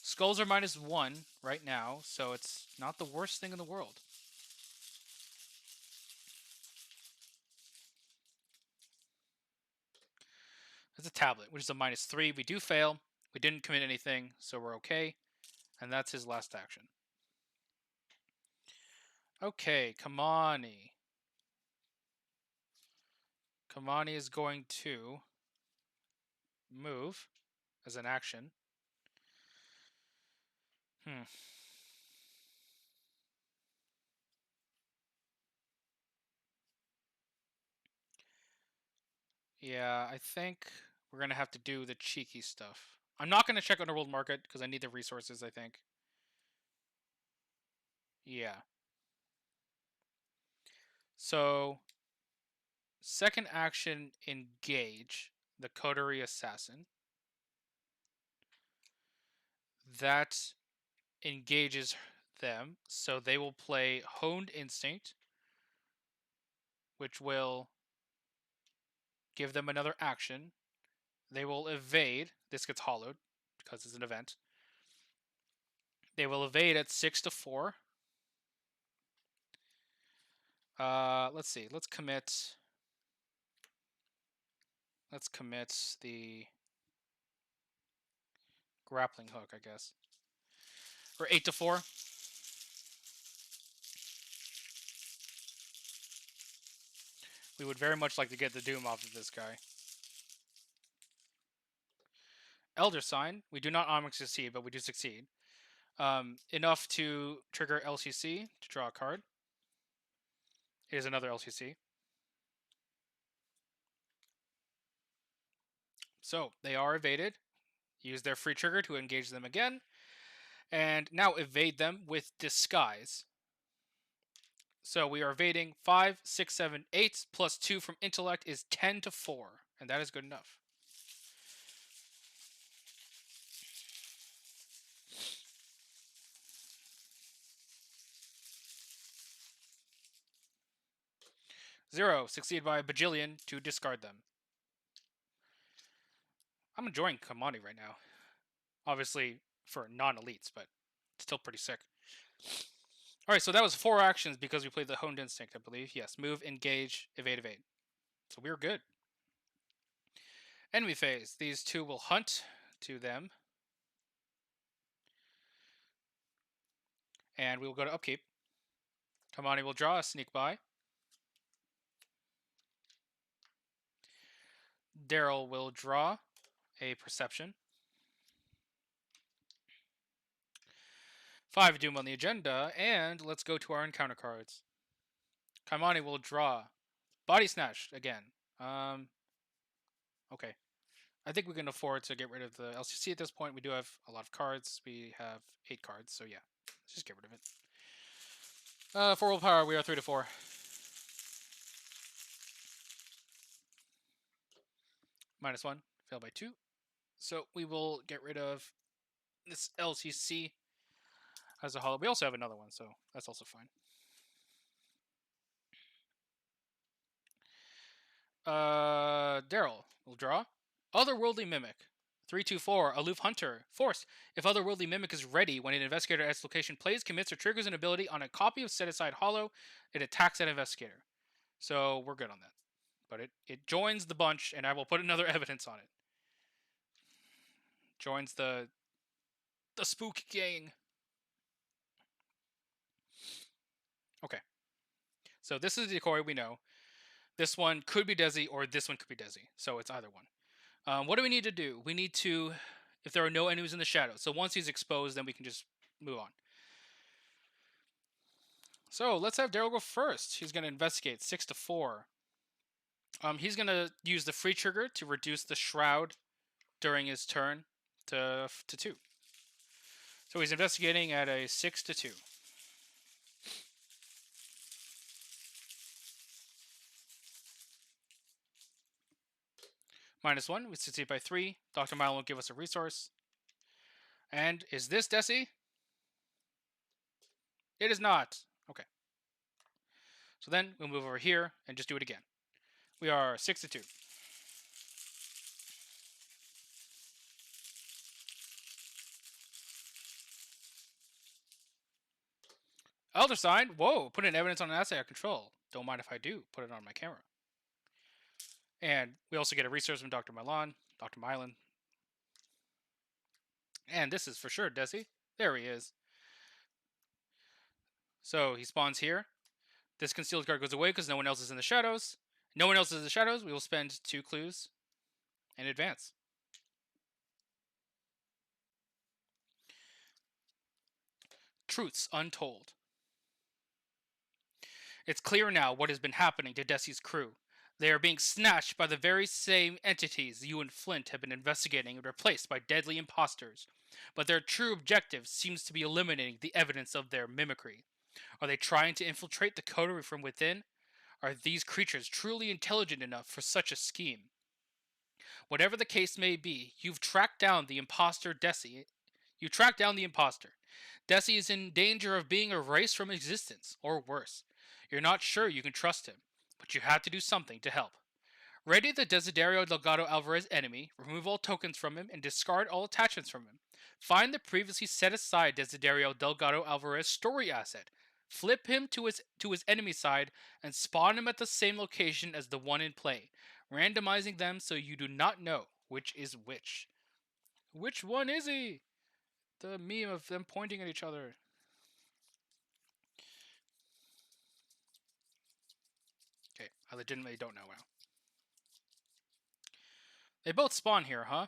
Skulls are -1 right now, so it's not the worst thing in the world. It's a tablet, which is a -3. We do fail. We didn't commit anything, so we're okay. And that's his last action. Okay, Kamani. Kamani is going to move as an action. Yeah, I think we're going to have to do the cheeky stuff. I'm not going to check Underworld Market because I need the resources, I think. Yeah. So, second action, engage the Coterie Assassin. That engages them, so they will play Honed Instinct, which will give them another action. They will evade. This gets hollowed because it's an event. They will evade at 6 to 4. Let's see. Let's commit the grappling hook, I guess. Or 8 to 4. We would very much like to get the Doom off of this guy. Elder Sign. We do not automatically succeed, but we do succeed. Enough to trigger LCC to draw a card. It is another LCC. So they are evaded. Use their free trigger to engage them again. And now evade them with Disguise. So we are evading 5, 6, 7, 8 plus 2 from Intellect is 10 to 4. And that is good enough. Zero, succeed by a bajillion to discard them. I'm enjoying Kamani right now. Obviously for non-elites, but still pretty sick. Alright, so that was 4 actions because we played the Honed Instinct, I believe. Yes, move, engage, evade, evade. So we were good. Enemy phase. These two will hunt to them. And we will go to upkeep. Kamani will draw a sneak by. Daryl will draw a perception. 5 Doom on the agenda, and let's go to our encounter cards. Kamani will draw Body Snatch again. Okay. I think we can afford to get rid of the LCC at this point. We do have a lot of cards. We have 8 cards, so yeah. Let's just get rid of it. For willpower, we are 3 to 4. -1, failed by 2. So we will get rid of this LCC as a hollow. We also have another one, so that's also fine. Daryl will draw. Otherworldly Mimic. 3/2/4, Aloof Hunter. Force. If Otherworldly Mimic is ready when an investigator at its location plays, commits, or triggers an ability on a copy of set aside hollow, it attacks that investigator. So we're good on that. But it joins the bunch, and I will put another evidence on it. Joins the spook gang. Okay. So this is the decoy we know. This one could be Desi, or this one could be Desi. So it's either one. What do we need to do? We need to, if there are no enemies in the shadows. So once he's exposed, then we can just move on. So let's have Daryl go first. He's going to investigate 6 to 4. He's going to use the free trigger to reduce the shroud during his turn to 2. So he's investigating at a 6 to 2. -1, we succeed by 3. Dr. Milo won't give us a resource. And is this Desi? It is not. Okay. So then we'll move over here and just do it again. We are 6 to 2. Elder Sign. Whoa, put in evidence on an asset I control. Don't mind if I do. Put it on my camera. And we also get a resource from Dr. Milan. Dr. Milan. And this is for sure Desi. There he is. So he spawns here. This concealed card goes away because no one else is in the shadows. No one else is in the shadows. We will spend 2 clues and advance. Truths untold. It's clear now what has been happening to Desi's crew. They are being snatched by the very same entities you and Flint have been investigating and replaced by deadly imposters. But their true objective seems to be eliminating the evidence of their mimicry. Are they trying to infiltrate the coterie from within? Are these creatures truly intelligent enough for such a scheme? Whatever the case may be, you've tracked down the imposter Desi. You tracked down the imposter. Desi is in danger of being erased from existence, or worse. You're not sure you can trust him, but you have to do something to help. Ready the Desiderio Delgado Alvarez enemy, remove all tokens from him, and discard all attachments from him. Find the previously set aside Desiderio Delgado Alvarez story asset. Flip him to his enemy side and spawn him at the same location as the one in play, randomizing them so you do not know which is which. Which one is he? The meme of them pointing at each other. Okay, I legitimately don't know now. They both spawn here, huh?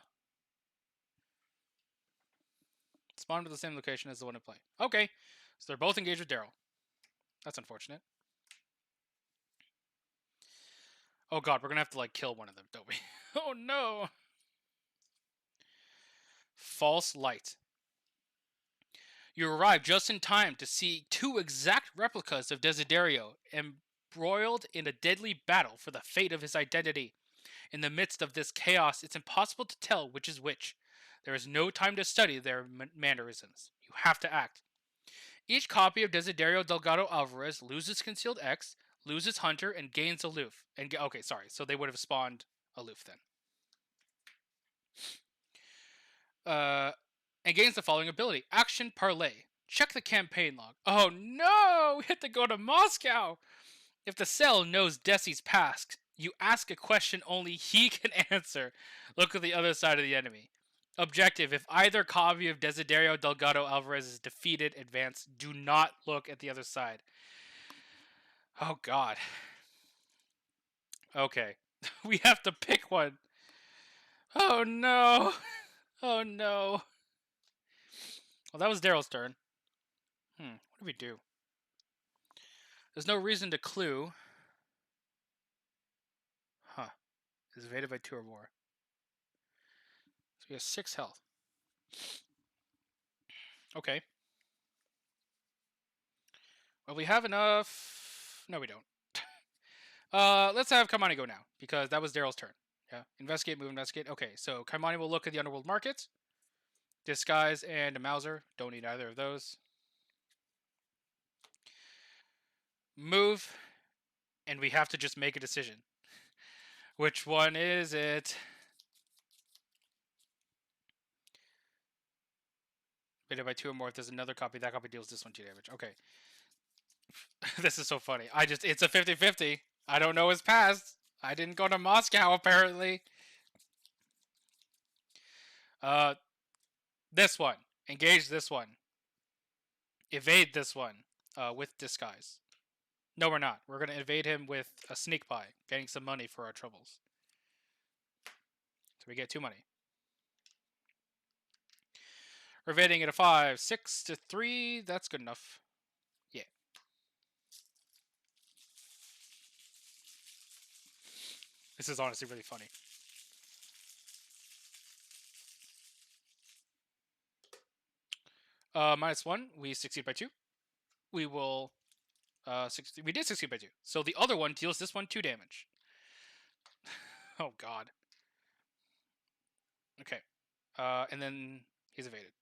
Spawn to the same location as the one in play. Okay, so they're both engaged with Daryl. That's unfortunate. Oh god, we're gonna have to like kill one of them, don't we? Oh no! False light. You arrive just in time to see two exact replicas of Desiderio embroiled in a deadly battle for the fate of his identity. In the midst of this chaos, it's impossible to tell which is which. There is no time to study their mannerisms. You have to act. Each copy of Desiderio Delgado Alvarez loses Concealed X, loses Hunter, and gains Aloof. Okay, sorry. So they would have spawned Aloof then. And gains the following ability: Action Parlay. Check the campaign log. Oh no! We have to go to Moscow! If the cell knows Desi's past, you ask a question only he can answer. Look at the other side of the enemy. Objective: if either copy of Desiderio Delgado Alvarez is defeated, advance. Do not look at the other side. Oh god. Okay. We have to pick one. Oh no. Oh no. Well, that was Daryl's turn. What do we do? There's no reason to clue. Huh. Is evaded by 2 or more. So we have 6 health. Okay. Well, we have enough. No, we don't. Let's have Kaimani go now, because that was Daryl's turn. Yeah. Investigate, move, investigate. Okay, so Kaimani will look at the underworld market. Disguise and a Mauser. Don't need either of those. Move. And we have to just make a decision. Which one is it? Bit by 2 or more. If there's another copy, that copy deals this one 2 damage. Okay. This is so funny. It's a 50-50. I don't know his past. I didn't go to Moscow, apparently. This one. Engage this one. Evade this one with disguise. No, we're not. We're going to evade him with a sneak pie, getting some money for our troubles. So we get 2 money. We're evading at a 5, 6 to 3. That's good enough. Yeah. This is honestly really funny. -1. We succeed by 2. We will... we did succeed by 2. So the other one deals this one 2 damage. Oh, God. Okay. And then he's evaded.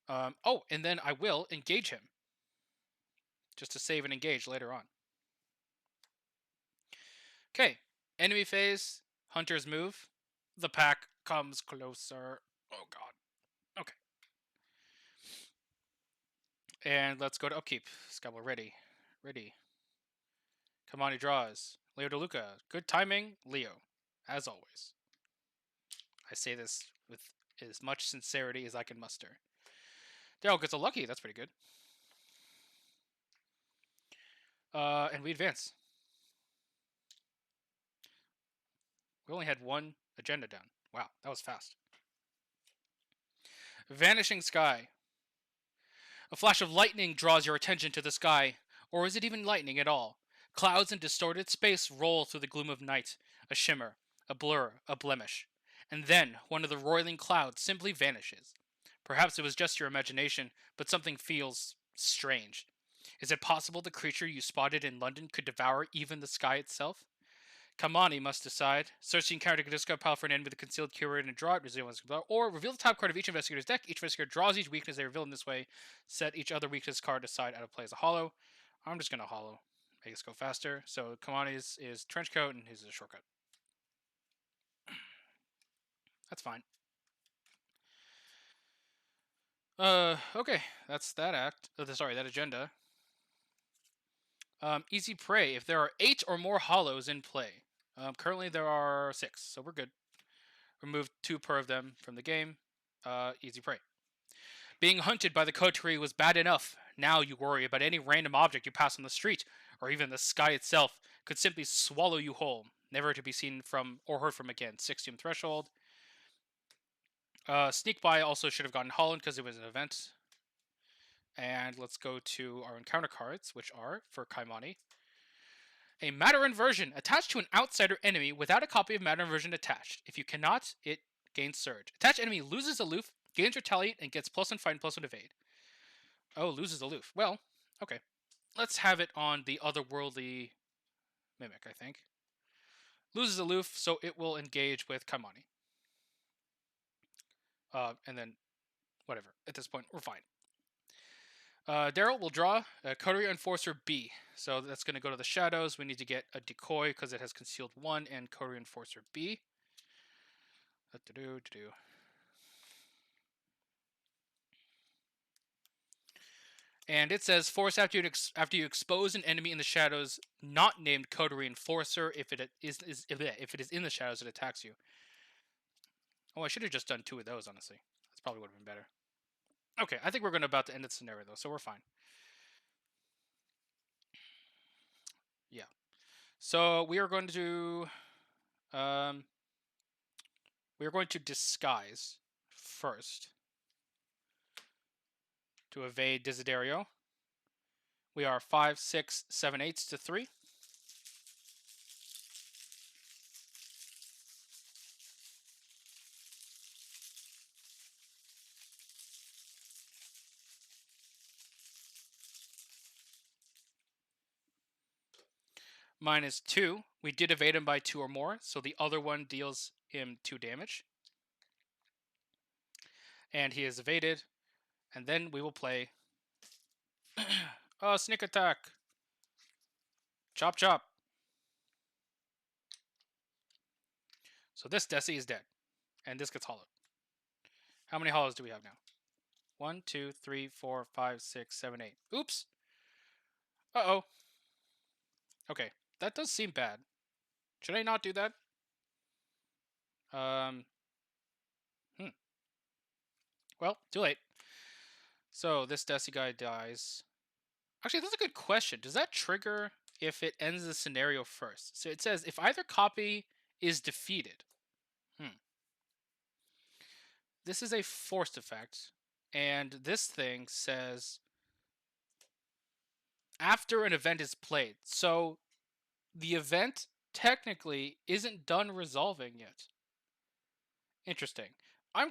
Oh, and then I will engage him. Just to save and engage later on. Okay. Enemy phase. Hunter's move. The pack comes closer. Oh, God. Okay. And let's go to upkeep. Scabble ready. Ready. Kamani draws. Leo DeLuca. Good timing. Leo. As always. I say this with as much sincerity as I can muster. Daryl gets a lucky. That's pretty good. And we advance. We only had 1 agenda down. Wow, that was fast. Vanishing sky. A flash of lightning draws your attention to the sky. Or is it even lightning at all? Clouds and distorted space roll through the gloom of night, a shimmer, a blur, a blemish. And then one of the roiling clouds simply vanishes. Perhaps it was just your imagination, but something feels strange. Is it possible the creature you spotted in London could devour even the sky itself? Kamani must decide. Search the encounter to discard pile for an enemy with a concealed keyword and draw it, or reveal the top card of each investigator's deck. Each investigator draws each weakness they reveal in this way. Set each other weakness card aside out of play as a hollow. I'm just going to hollow. Make us go faster. So Kamani's is trench coat and his is a shortcut. That's fine. Okay. That's that act. Sorry, that agenda. Easy prey. If there are 8 or more hollows in play. Currently there are 6, so we're good. Remove 2 per of them from the game. Easy prey. Being hunted by the coterie was bad enough. Now you worry about any random object you pass on the street, or even the sky itself, could simply swallow you whole, never to be seen from or heard from again. 60th threshold. Sneak by also should have gotten Holland because it was an event. And let's go to our encounter cards, which are, for Kaimani, a matter inversion attached to an outsider enemy without a copy of matter inversion attached. If you cannot, it gains surge. Attached enemy loses aloof, gains retaliate, and gets +1 fight and +1 evade. Oh, loses aloof. Well, okay. Let's have it on the otherworldly mimic, I think. Loses aloof, so it will engage with Kaimani. And then, whatever. At this point, we're fine. Daryl will draw a Coterie Enforcer B. So that's going to go to the shadows. We need to get a decoy because it has concealed 1 and Coterie Enforcer B. And it says force after you expose an enemy in the shadows not named Coterie Enforcer. If it is in the shadows, it attacks you. Oh, I should have just done 2 of those, honestly. That's probably would have been better. Okay, I think we're going to about to end the scenario though, so we're fine. Yeah. So we are going to disguise first to evade Desiderio. We are 5, 6, 7, 8 to 3. -2. We did evade him by 2 or more, so the other one deals him 2 damage. And he is evaded. And then we will play sneak attack. Chop chop. So this Desi is dead. And this gets hollowed. How many hollows do we have now? 1, 2, 3, 4, 5, 6, 7, 8. Oops. Uh-oh. Okay. That does seem bad. Should I not do that? Well, too late. So this Desi guy dies. Actually, that's a good question. Does that trigger if it ends the scenario first? So it says if either copy is defeated. This is a forced effect. And this thing says after an event is played. So the event technically isn't done resolving yet. Interesting. I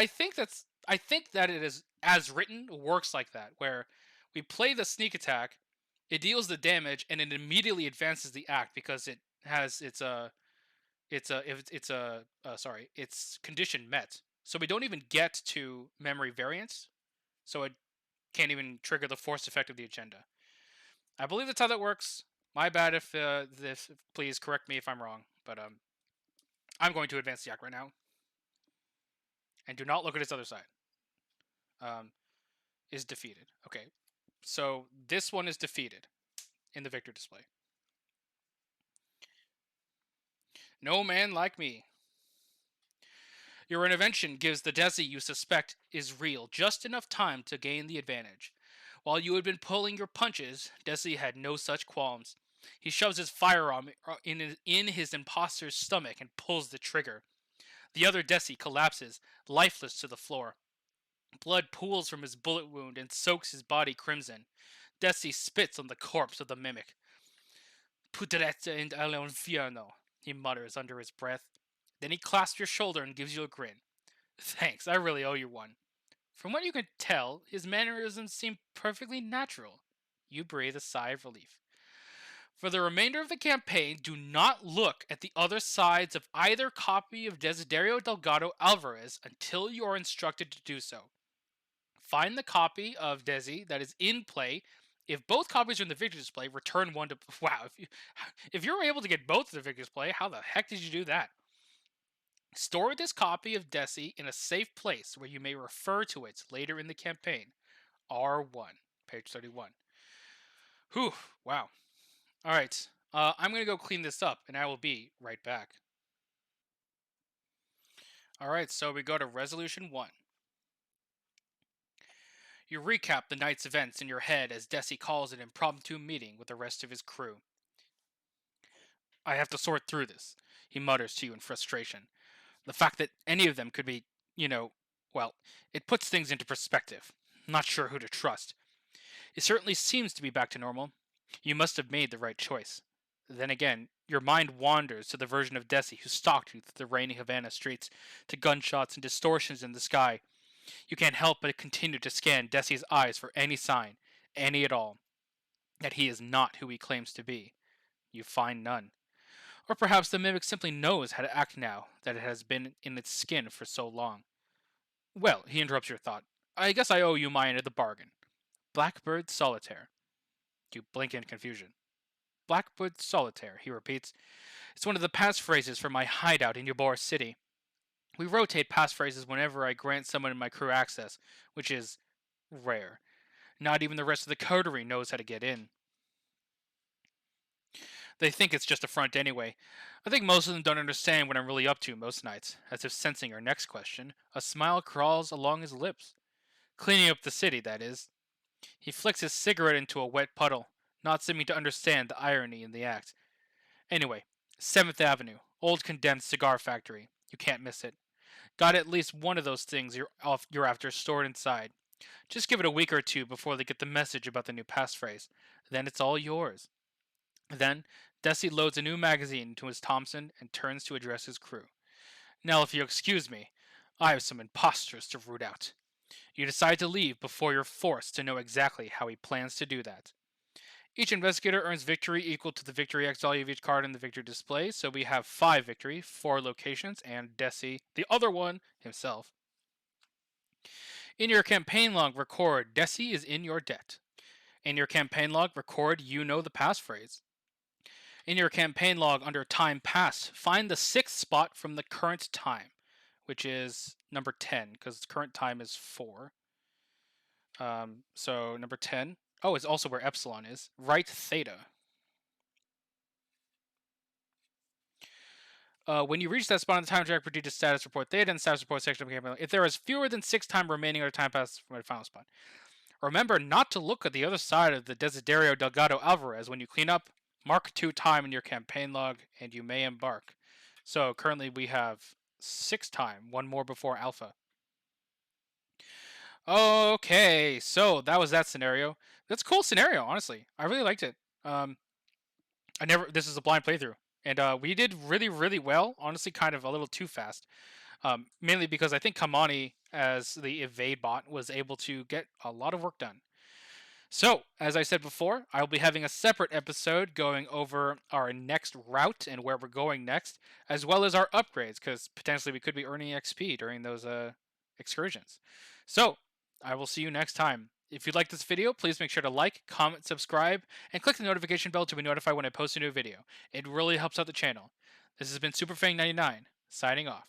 think that it is as written works like that, where we play the sneak attack, it deals the damage, and it immediately advances the act because it has its condition met. So we don't even get to memory variance, so it can't even trigger the forced effect of the agenda. I believe that's how that works. My bad if this. Please correct me if I'm wrong, but I'm going to advance the act right now. And do not look at its other side. Is defeated. Okay, so this one is defeated in the victor display. No man like me. Your intervention gives the Desi you suspect is real just enough time to gain the advantage. While you had been pulling your punches, Desi had no such qualms. He shoves his firearm in his imposter's stomach and pulls the trigger. The other Desi collapses, lifeless to the floor. Blood pools from his bullet wound and soaks his body crimson. Desi spits on the corpse of the mimic. Putrezza and all'inferno, he mutters under his breath. Then he clasps your shoulder and gives you a grin. Thanks, I really owe you one. From what you can tell, his mannerisms seem perfectly natural. You breathe a sigh of relief. For the remainder of the campaign, do not look at the other sides of either copy of Desiderio Delgado Alvarez until you are instructed to do so. Find the copy of Desi that is in play. If both copies are in the victory display, return one to... Wow, if you were able to get both of the victory display, how the heck did you do that? Store this copy of Desi in a safe place where you may refer to it later in the campaign. R1, page 31. Whew, wow. Alright, I'm going to go clean this up, and I will be right back. Alright, so we go to Resolution 1. You recap the night's events in your head as Desi calls an impromptu meeting with the rest of his crew. I have to sort through this, he mutters to you in frustration. The fact that any of them could be, well, it puts things into perspective. Not sure who to trust. It certainly seems to be back to normal. You must have made the right choice. Then again, your mind wanders to the version of Desi who stalked you through the rainy Havana streets, to gunshots and distortions in the sky. You can't help but continue to scan Desi's eyes for any sign, any at all, that he is not who he claims to be. You find none. Or perhaps the mimic simply knows how to act now that it has been in its skin for so long. Well, he interrupts your thought. I guess I owe you my end of the bargain. Blackbird Solitaire. You blink in confusion. Blackbird Solitaire, he repeats. It's one of the passphrases for my hideout in Ybor City. We rotate passphrases whenever I grant someone in my crew access, which is rare. Not even the rest of the coterie knows how to get in. They think it's just a front anyway. I think most of them don't understand what I'm really up to most nights. As if sensing our next question, a smile crawls along his lips. Cleaning up the city, that is. He flicks his cigarette into a wet puddle, not seeming to understand the irony in the act. Anyway, 7th Avenue, old condemned cigar factory. You can't miss it. Got at least one of those things you're after stored inside. Just give it a week or two before they get the message about the new passphrase. Then it's all yours. Then, Desi loads a new magazine into his Thompson and turns to address his crew. Now, if you'll excuse me, I have some imposters to root out. You decide to leave before you're forced to know exactly how he plans to do that. Each investigator earns victory equal to the victory X value of each card in the victory display, so we have 5 victory, 4 locations, and Desi, the other one, himself. In your campaign log, record Desi is in your debt. In your campaign log, record you know the passphrase. In your campaign log under time passed, find the 6th spot from the current time, which is number 10, because current time is 4. So number 10. Oh, it's also where epsilon is. Write theta. When you reach that spot on the time track, produce a status report theta in the status report section of the campaign log. If there is fewer than 6 time remaining or time passed from the final spot. Remember not to look at the other side of the Desiderio Delgado Alvarez when you clean up. Mark 2 time in your campaign log, and you may embark. So currently we have 6 time, 1 more before alpha. Okay, so that was that scenario. That's a cool scenario, honestly. I really liked it. This is a blind playthrough, and we did really, really well. Honestly, kind of a little too fast. Mainly because I think Kamani, as the evade bot, was able to get a lot of work done. So, as I said before, I'll be having a separate episode going over our next route and where we're going next, as well as our upgrades, because potentially we could be earning XP during those excursions. So, I will see you next time. If you like this video, please make sure to like, comment, subscribe, and click the notification bell to be notified when I post a new video. It really helps out the channel. This has been SuperFang99, signing off.